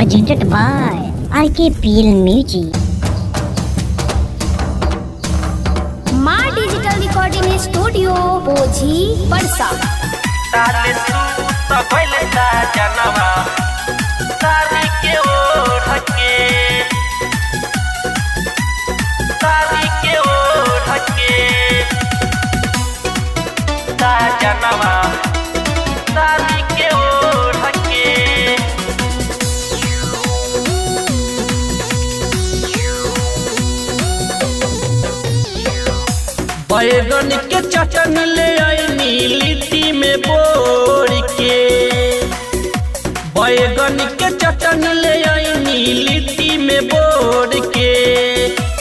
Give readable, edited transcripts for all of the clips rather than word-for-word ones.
presented by RKPL Music. माँ digital recording studio पोझी परसा। ताले सूत भइले ता जनवा तारी के ओढ़ के तारी के ओढ़ के ता जनवा तारी के ओढ़ के बैगन के चटनी ले आईनी लिट्टी में बोर के बैगन के चटनी ले आईनी लिट्टी में बोर के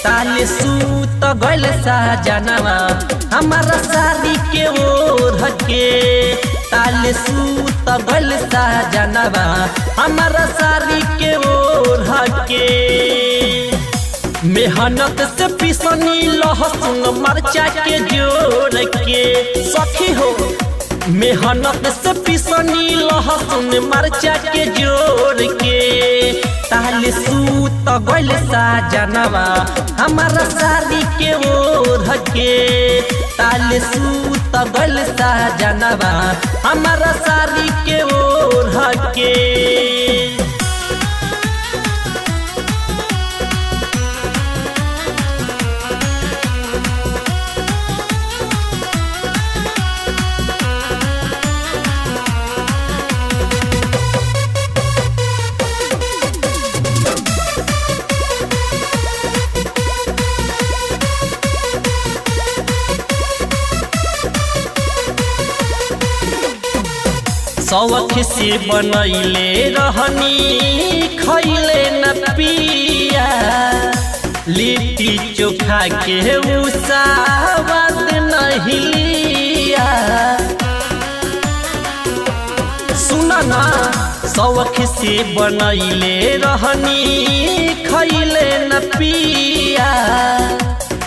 ताले सूत गइल साजनवा हमारा साड़ी के ओढ़ के ताले सूत गइल साजनवा हमारा साड़ी के ओढ़ के मेहनत से पिसनी लहसुन मरचा के जोड़ के सखी हो मेहनत से पिसनी लहसुन मरचा के जोड़ के ताले सूत गइल साजनवा हमारा साड़ी के ओढ़ के ताले सूत गइल साजनवा हमारा साड़ी के ओढ़ के शौक से बनैले रहनी खैले न पिया लिट्टी चोखा के उसावत नहीं लिया सुना ना शौक से बनैले रहनी खैले न पिया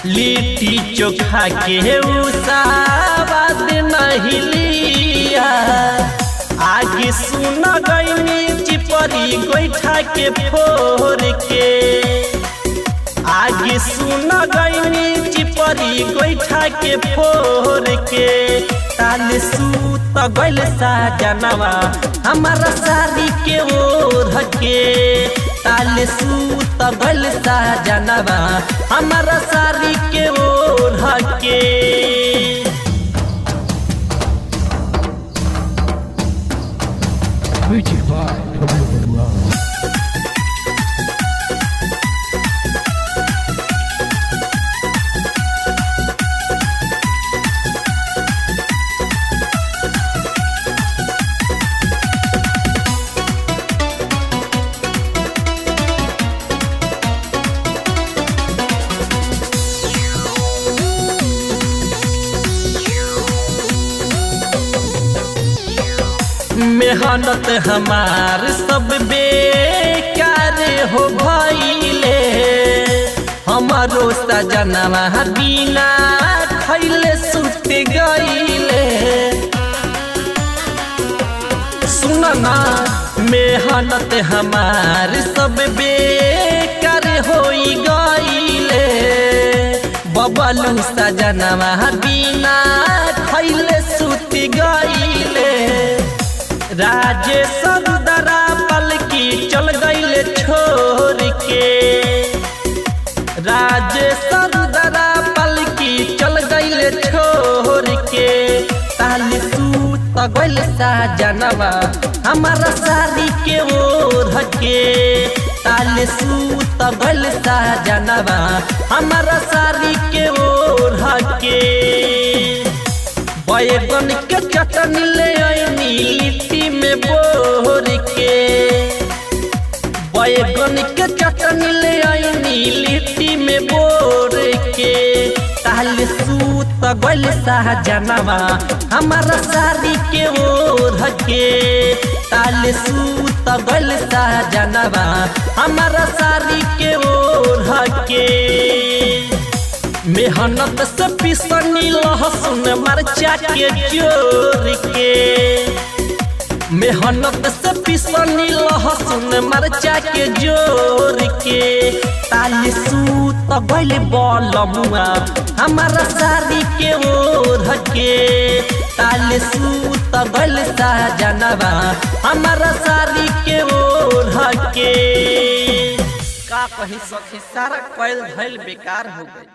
लिट्टी चोखा के उसावत नहीं लिया आगे सुन गईनी चिपरी गोइठा के फोर के आगे सुन गईनी चिपरी गोइठा के फोर के ताले सूत गइल साजनवा हमारा साड़ी के ओढ़ के ताले सूत गइल साजनवा हमारा साड़ी के ओढ़ के Music by W. मेहनत हमार सब बेकार हो भइले हमारो सजनवा बिना खैले सुत गइले सुन ना मेहनत हमार सब बेकार हो गइले बबलू सजनवा बिना खैले सुत गइले राजेश दरा पलकी चल गइले छोड़ के राजेश दरा पलकी चल गइले छोड़ के ताले सूत गइल साजनवा हमारा साड़ी के ओढ़ के ताले सूत गइल साजनवा हमारा साड़ी के ओढ़ के बैगन के चटनी ले आईनी लिट्टी में बोर के बैगन के चटनी ले आईनी लिट्टी में बोर के ताले सूत गइल साजनवा हमारा साड़ी के ओढ़ के ताले सूत गइल साजनवा हमारा साड़ी के ओढ़ के मेहनत से पिसनी लहसुन मरचा के जोड़ के मेहनत से पिसनी लहसुन मरचा के जोर के ताली सूत गइल बलमुआ हमारा साड़ी के ओर के ताली सूत गइल साजनवा हमारा साड़ी के ओर के का कहीं सखी सारा कोयल धैल बेकार हो गई।